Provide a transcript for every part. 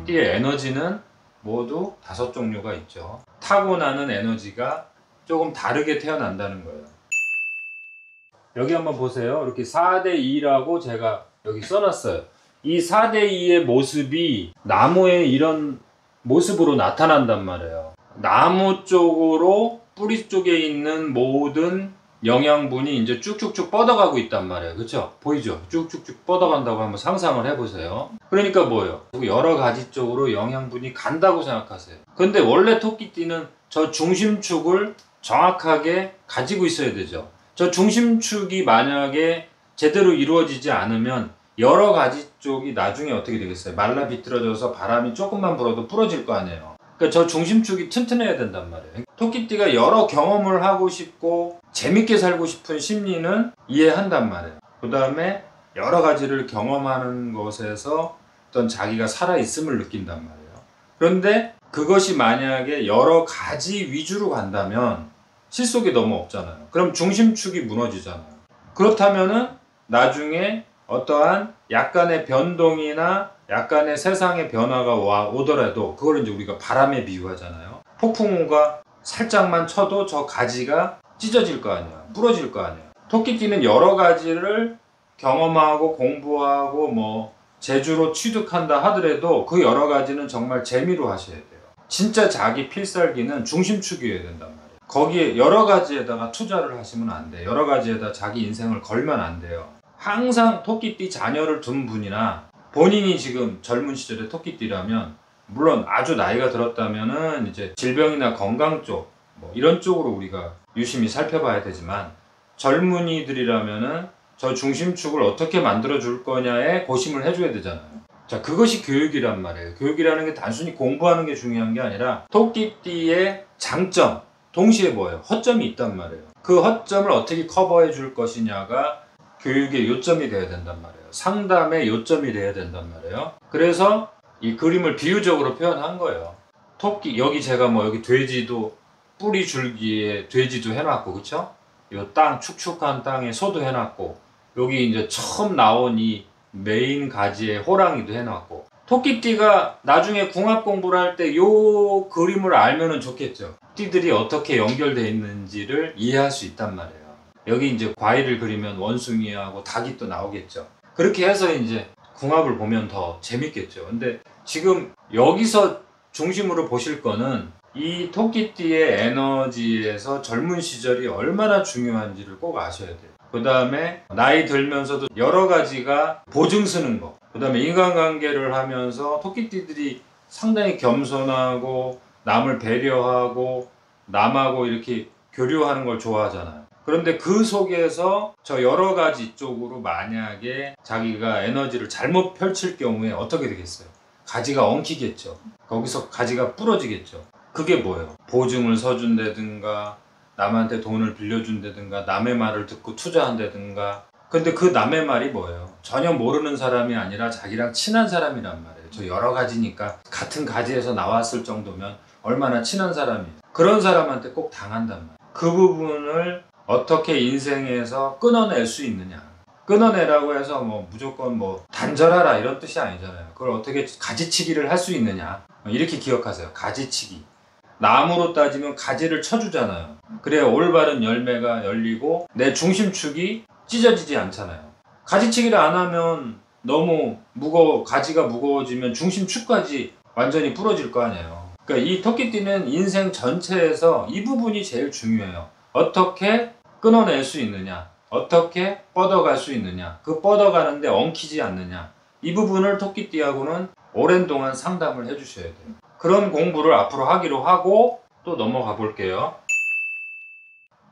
토끼띠의 에너지는 모두 5종류가 있죠. 타고나는 에너지가 조금 다르게 태어난다는 거예요. 여기 한번 보세요. 이렇게 4대2라고 제가 여기 써놨어요. 이 4대2의 모습이 나무의 이런 모습으로 나타난단 말이에요. 나무 쪽으로 뿌리 쪽에 있는 모든 영양분이 이제 쭉쭉쭉 뻗어가고 있단 말이에요. 그쵸? 보이죠? 쭉쭉쭉 뻗어간다고 한번 상상을 해보세요. 그러니까 뭐예요? 여러 가지 쪽으로 영양분이 간다고 생각하세요. 근데 원래 토끼띠는 저 중심축을 정확하게 가지고 있어야 되죠. 저 중심축이 만약에 제대로 이루어지지 않으면 여러 가지 쪽이 나중에 어떻게 되겠어요? 말라 비틀어져서 바람이 조금만 불어도 부러질 거 아니에요. 그러니까 저 중심축이 튼튼해야 된단 말이에요. 토끼띠가 여러 경험을 하고 싶고 재밌게 살고 싶은 심리는 이해한단 말이에요. 그 다음에 여러 가지를 경험하는 것에서 어떤 자기가 살아있음을 느낀단 말이에요. 그런데 그것이 만약에 여러 가지 위주로 간다면 실속이 너무 없잖아요. 그럼 중심축이 무너지잖아요. 그렇다면은 나중에 어떠한 약간의 변동이나 약간의 세상의 변화가 오더라도 그걸 이제 우리가 바람에 비유하잖아요. 폭풍우가 살짝만 쳐도 저 가지가 찢어질 거 아니에요. 부러질 거 아니에요. 토끼띠는 여러 가지를 경험하고 공부하고 뭐 재주로 취득한다 하더라도 그 여러 가지는 정말 재미로 하셔야 돼요. 진짜 자기 필살기는 중심축이어야 된단 말이에요. 거기에 여러 가지에다가 투자를 하시면 안 돼요. 여러 가지에다 자기 인생을 걸면 안 돼요. 항상 토끼띠 자녀를 둔 분이나 본인이 지금 젊은 시절에 토끼띠라면 물론 아주 나이가 들었다면은 이제 질병이나 건강 쪽 뭐 이런 쪽으로 우리가 유심히 살펴봐야 되지만 젊은이들이라면은 저 중심축을 어떻게 만들어 줄 거냐에 고심을 해줘야 되잖아요. 자, 그것이 교육이란 말이에요. 교육이라는 게 단순히 공부하는 게 중요한 게 아니라 토끼띠의 장점 동시에 뭐예요? 허점이 있단 말이에요. 그 허점을 어떻게 커버해 줄 것이냐가 교육의 요점이 돼야 된단 말이에요. 상담의 요점이 돼야 된단 말이에요. 그래서 이 그림을 비유적으로 표현한 거예요. 토끼, 여기 제가 뭐 여기 돼지도 뿌리 줄기에 돼지도 해놨고, 그쵸? 요 땅, 축축한 땅에 소도 해놨고, 여기 이제 처음 나온 이 메인 가지에 호랑이도 해놨고, 토끼띠가 나중에 궁합 공부를 할 때 요 그림을 알면은 좋겠죠. 띠들이 어떻게 연결되어 있는지를 이해할 수 있단 말이에요. 여기 이제 과일을 그리면 원숭이하고 닭이 또 나오겠죠. 그렇게 해서 이제 궁합을 보면 더 재밌겠죠. 근데 지금 여기서 중심으로 보실 거는 이 토끼띠의 에너지에서 젊은 시절이 얼마나 중요한지를 꼭 아셔야 돼요. 그 다음에 나이 들면서도 여러 가지가 보증 서는 거, 그 다음에 인간관계를 하면서 토끼띠들이 상당히 겸손하고 남을 배려하고 남하고 이렇게 교류하는 걸 좋아하잖아요. 그런데 그 속에서 저 여러 가지 쪽으로 만약에 자기가 에너지를 잘못 펼칠 경우에 어떻게 되겠어요? 가지가 엉키겠죠. 거기서 가지가 부러지겠죠. 그게 뭐예요? 보증을 서준다든가 남한테 돈을 빌려준다든가 남의 말을 듣고 투자한다든가. 근데 그 남의 말이 뭐예요? 전혀 모르는 사람이 아니라 자기랑 친한 사람이란 말이에요. 저 여러 가지니까 같은 가지에서 나왔을 정도면 얼마나 친한 사람이에요. 그런 사람한테 꼭 당한단 말이에요. 그 부분을 어떻게 인생에서 끊어낼 수 있느냐. 끊어내라고 해서 뭐 무조건 뭐 단절하라 이런 뜻이 아니잖아요. 그걸 어떻게 가지치기를 할 수 있느냐. 이렇게 기억하세요. 가지치기. 나무로 따지면 가지를 쳐주잖아요. 그래야 올바른 열매가 열리고 내 중심축이 찢어지지 않잖아요. 가지치기를 안 하면 너무 가지가 무거워지면 중심축까지 완전히 부러질 거 아니에요. 그러니까 이 토끼띠는 인생 전체에서 이 부분이 제일 중요해요. 어떻게 끊어낼 수 있느냐, 어떻게 뻗어갈 수 있느냐, 그 뻗어가는데 엉키지 않느냐, 이 부분을 토끼띠하고는 오랜 동안 상담을 해주셔야 돼요. 그런 공부를 앞으로 하기로 하고 또 넘어가 볼게요.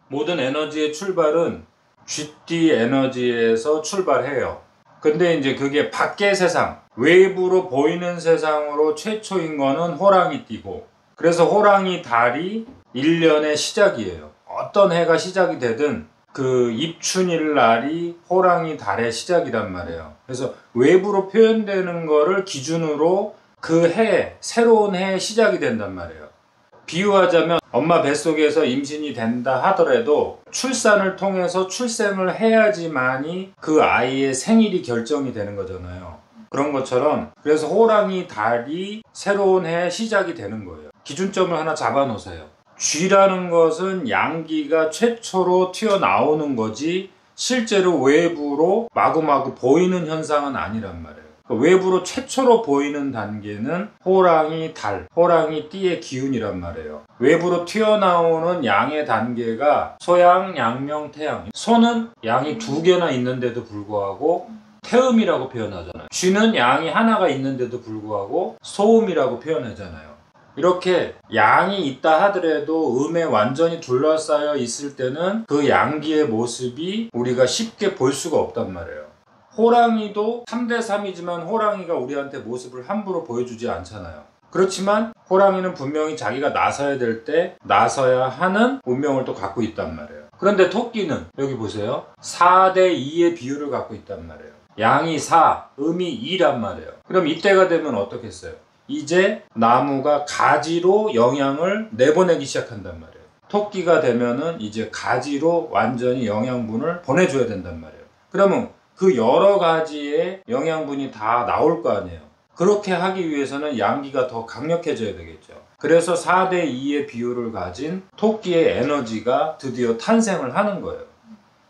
모든 에너지의 출발은 쥐띠 에너지에서 출발해요. 근데 이제 그게 밖의 세상, 외부로 보이는 세상으로 최초인 거는 호랑이띠고, 그래서 호랑이 달이 1년의 시작이에요. 어떤 해가 시작이 되든 그 입춘일 날이 호랑이 달의 시작이란 말이에요. 그래서 외부로 표현되는 거를 기준으로 그 해, 새로운 해의 시작이 된단 말이에요. 비유하자면 엄마 뱃속에서 임신이 된다 하더라도 출산을 통해서 출생을 해야지만이 그 아이의 생일이 결정이 되는 거잖아요. 그런 것처럼 그래서 호랑이 달이 새로운 해 시작이 되는 거예요. 기준점을 하나 잡아 놓으세요. 쥐라는 것은 양기가 최초로 튀어나오는 거지 실제로 외부로 마구마구 보이는 현상은 아니란 말이에요. 외부로 최초로 보이는 단계는 호랑이 달, 호랑이 띠의 기운이란 말이에요. 외부로 튀어나오는 양의 단계가 소양, 양명, 태양. 소는 양이 2개나 있는데도 불구하고 태음이라고 표현하잖아요. 쥐는 양이 하나가 있는데도 불구하고 소음이라고 표현하잖아요. 이렇게 양이 있다 하더라도 음에 완전히 둘러싸여 있을 때는 그 양기의 모습이 우리가 쉽게 볼 수가 없단 말이에요. 호랑이도 3대3이지만 호랑이가 우리한테 모습을 함부로 보여주지 않잖아요. 그렇지만 호랑이는 분명히 자기가 나서야 될 때 나서야 하는 운명을 또 갖고 있단 말이에요. 그런데 토끼는 여기 보세요. 4대2의 비율을 갖고 있단 말이에요. 양이 4, 음이 2란 말이에요. 그럼 이때가 되면 어떻겠어요? 이제 나무가 가지로 영향을 내보내기 시작한단 말이에요. 토끼가 되면은 이제 가지로 완전히 영양분을 보내줘야 된단 말이에요. 그러면 그 여러 가지의 영양분이 다 나올 거 아니에요. 그렇게 하기 위해서는 양기가 더 강력해져야 되겠죠. 그래서 4대2의 비율을 가진 토끼의 에너지가 드디어 탄생을 하는 거예요.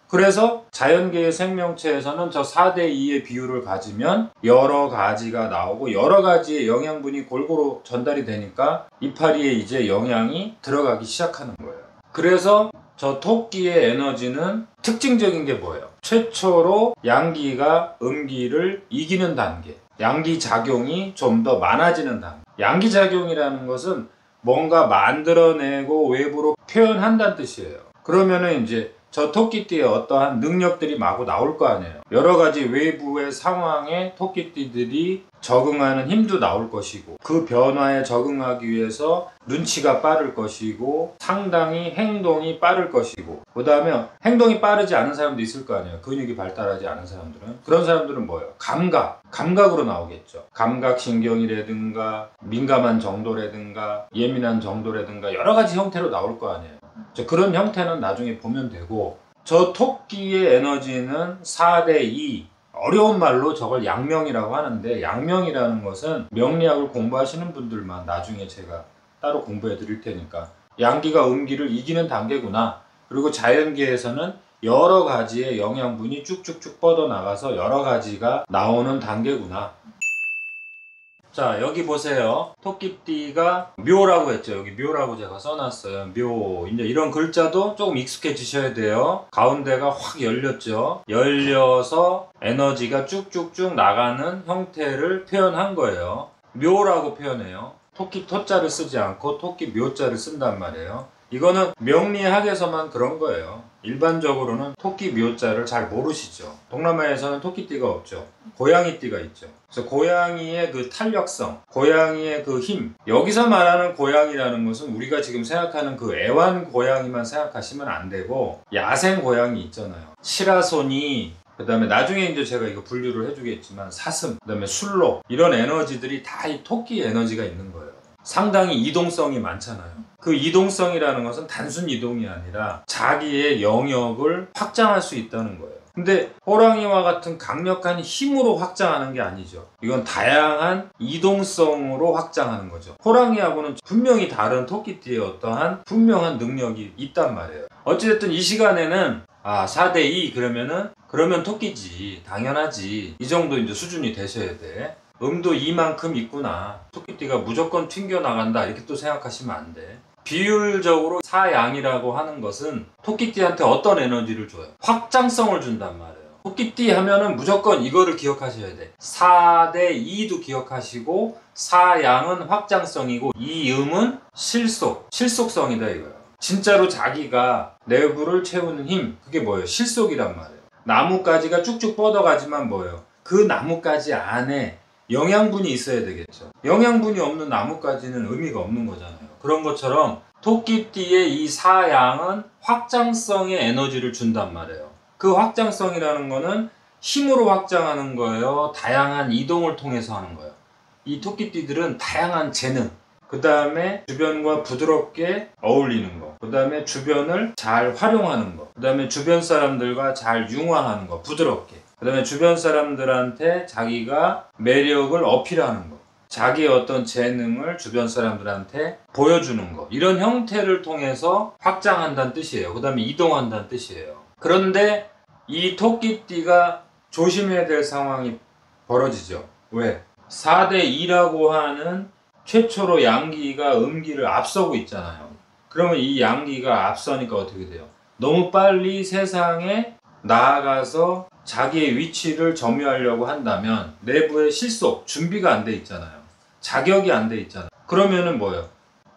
그래서 자연계의 생명체에서는 저 4대2의 비율을 가지면 여러 가지가 나오고 여러 가지의 영양분이 골고루 전달이 되니까 이파리에 이제 영양이 들어가기 시작하는 거예요. 그래서 저 토끼의 에너지는 특징적인 게 뭐예요? 최초로 양기가 음기를 이기는 단계. 양기 작용이 좀 더 많아지는 단계. 양기 작용이라는 것은 뭔가 만들어내고 외부로 표현한다는 뜻이에요. 그러면은 이제 저 토끼띠에 어떠한 능력들이 마구 나올 거 아니에요. 여러 가지 외부의 상황에 토끼띠들이 적응하는 힘도 나올 것이고 그 변화에 적응하기 위해서 눈치가 빠를 것이고 상당히 행동이 빠를 것이고 그 다음에 행동이 빠르지 않은 사람도 있을 거 아니에요. 근육이 발달하지 않은 사람들은. 그런 사람들은 뭐예요? 감각으로 나오겠죠. 감각신경이라든가 민감한 정도라든가 예민한 정도라든가 여러 가지 형태로 나올 거 아니에요. 그런 형태는 나중에 보면 되고 저 토끼의 에너지는 4대2 어려운 말로 저걸 양명이라고 하는데 양명이라는 것은 명리학을 공부하시는 분들만 나중에 제가 따로 공부해 드릴 테니까 양기가 음기를 이기는 단계구나. 그리고 자연계에서는 여러 가지의 영양분이 쭉쭉쭉 뻗어나가서 여러 가지가 나오는 단계구나. 자, 여기 보세요. 토끼띠가 묘라고 했죠. 여기 묘라고 제가 써놨어요. 묘. 이제 이런 글자도 조금 익숙해지셔야 돼요. 가운데가 확 열렸죠. 열려서 에너지가 쭉쭉쭉 나가는 형태를 표현한 거예요. 묘라고 표현해요. 토끼 토자를 쓰지 않고 토끼 묘자를 쓴단 말이에요. 이거는 명리학에서만 그런 거예요. 일반적으로는 토끼 묘자를 잘 모르시죠. 동남아에서는 토끼띠가 없죠. 고양이띠가 있죠. 그래서 고양이의 그 탄력성, 고양이의 그 힘. 여기서 말하는 고양이라는 것은 우리가 지금 생각하는 그 애완 고양이만 생각하시면 안 되고 야생 고양이 있잖아요. 시라소니, 그 다음에 나중에 이제 제가 이거 분류를 해주겠지만 사슴, 그 다음에 술록 이런 에너지들이 다 이 토끼 에너지가 있는 거예요. 상당히 이동성이 많잖아요. 그 이동성이라는 것은 단순 이동이 아니라 자기의 영역을 확장할 수 있다는 거예요. 근데 호랑이와 같은 강력한 힘으로 확장하는 게 아니죠. 이건 다양한 이동성으로 확장하는 거죠. 호랑이하고는 분명히 다른 토끼띠의 어떠한 분명한 능력이 있단 말이에요. 어찌됐든 이 시간에는 4대2 그러면 토끼지. 당연하지. 이 정도 이제 수준이 되셔야 돼. 음도 이만큼 있구나. 토끼띠가 무조건 튕겨나간다. 이렇게 또 생각하시면 안 돼. 비율적으로 사양이라고 하는 것은 토끼띠한테 어떤 에너지를 줘요? 확장성을 준단 말이에요. 토끼띠 하면은 무조건 이거를 기억하셔야 돼. 4대2도 기억하시고 사양은 확장성이고 이 음은 실속성이다 이거예요. 진짜로 자기가 내부를 채우는 힘, 그게 뭐예요? 실속이란 말이에요. 나뭇가지가 쭉쭉 뻗어가지만 뭐예요? 그 나뭇가지 안에 영양분이 있어야 되겠죠. 영양분이 없는 나뭇가지는 의미가 없는 거잖아요. 그런 것처럼 토끼띠의 이 사양은 확장성의 에너지를 준단 말이에요. 그 확장성이라는 거는 힘으로 확장하는 거예요. 다양한 이동을 통해서 하는 거예요. 이 토끼띠들은 다양한 재능, 그 다음에 주변과 부드럽게 어울리는 거, 그 다음에 주변을 잘 활용하는 거, 그 다음에 주변 사람들과 잘 융화하는 거, 부드럽게. 그 다음에 주변 사람들한테 자기가 매력을 어필하는 거, 자기의 어떤 재능을 주변 사람들한테 보여주는 거, 이런 형태를 통해서 확장한다는 뜻이에요. 그 다음에 이동한다는 뜻이에요. 그런데 이 토끼띠가 조심해야 될 상황이 벌어지죠. 왜? 4대2라고 하는 최초로 양기가 음기를 앞서고 있잖아요. 그러면 이 양기가 앞서니까 어떻게 돼요? 너무 빨리 세상에 나아가서 자기의 위치를 점유하려고 한다면 내부의 실속, 준비가 안 돼 있잖아요. 자격이 안 돼 있잖아요. 그러면은 뭐예요?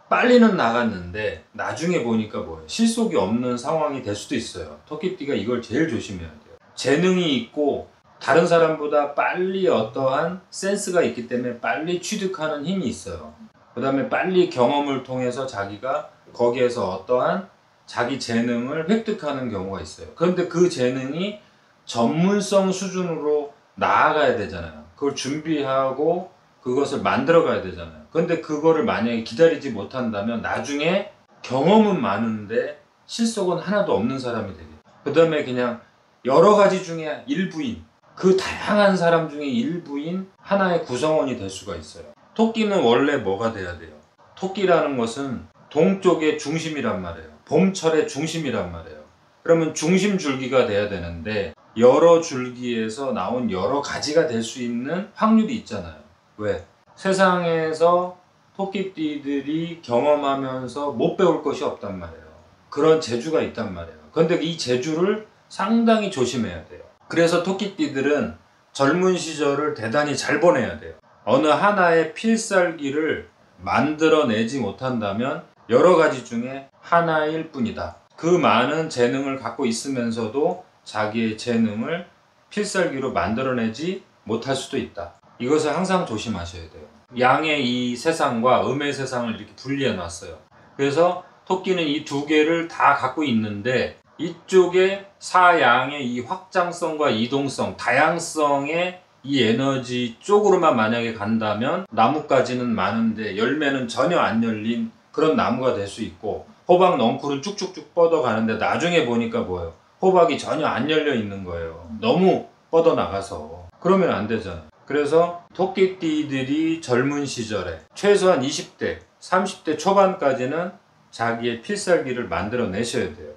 빨리는 나갔는데 나중에 보니까 뭐예요? 실속이 없는 상황이 될 수도 있어요. 토끼띠가 이걸 제일 조심해야 돼요. 재능이 있고 다른 사람보다 빨리 어떠한 센스가 있기 때문에 빨리 취득하는 힘이 있어요. 그 다음에 빨리 경험을 통해서 자기가 거기에서 어떠한 자기 재능을 획득하는 경우가 있어요. 그런데 그 재능이 전문성 수준으로 나아가야 되잖아요. 그걸 준비하고 그것을 만들어 가야 되잖아요. 그런데 그거를 만약에 기다리지 못한다면 나중에 경험은 많은데 실속은 하나도 없는 사람이 되겠죠. 그 다음에 그냥 여러 가지 중에 일부인, 그 다양한 사람 중에 일부인 하나의 구성원이 될 수가 있어요. 토끼는 원래 뭐가 돼야 돼요? 토끼라는 것은 동쪽의 중심이란 말이에요. 봄철의 중심이란 말이에요. 그러면 중심 줄기가 돼야 되는데 여러 줄기에서 나온 여러 가지가 될 수 있는 확률이 있잖아요. 왜? 세상에서 토끼띠들이 경험하면서 못 배울 것이 없단 말이에요. 그런 재주가 있단 말이에요. 그런데 이 재주를 상당히 조심해야 돼요. 그래서 토끼띠들은 젊은 시절을 대단히 잘 보내야 돼요. 어느 하나의 필살기를 만들어내지 못한다면 여러 가지 중에 하나일 뿐이다. 그 많은 재능을 갖고 있으면서도 자기의 재능을 필살기로 만들어내지 못할 수도 있다. 이것을 항상 조심하셔야 돼요. 양의 이 세상과 음의 세상을 이렇게 분리해 놨어요. 그래서 토끼는 이 두 개를 다 갖고 있는데 이쪽에 사양의 이 확장성과 이동성, 다양성의 이 에너지 쪽으로만 만약에 간다면 나뭇가지는 많은데 열매는 전혀 안 열린 그런 나무가 될 수 있고, 호박 넝쿨은 쭉쭉쭉 뻗어가는데 나중에 보니까 뭐예요? 호박이 전혀 안 열려 있는 거예요. 너무 뻗어나가서. 그러면 안 되잖아요. 그래서 토끼띠들이 젊은 시절에 최소한 20대, 30대 초반까지는 자기의 필살기를 만들어 내셔야 돼요.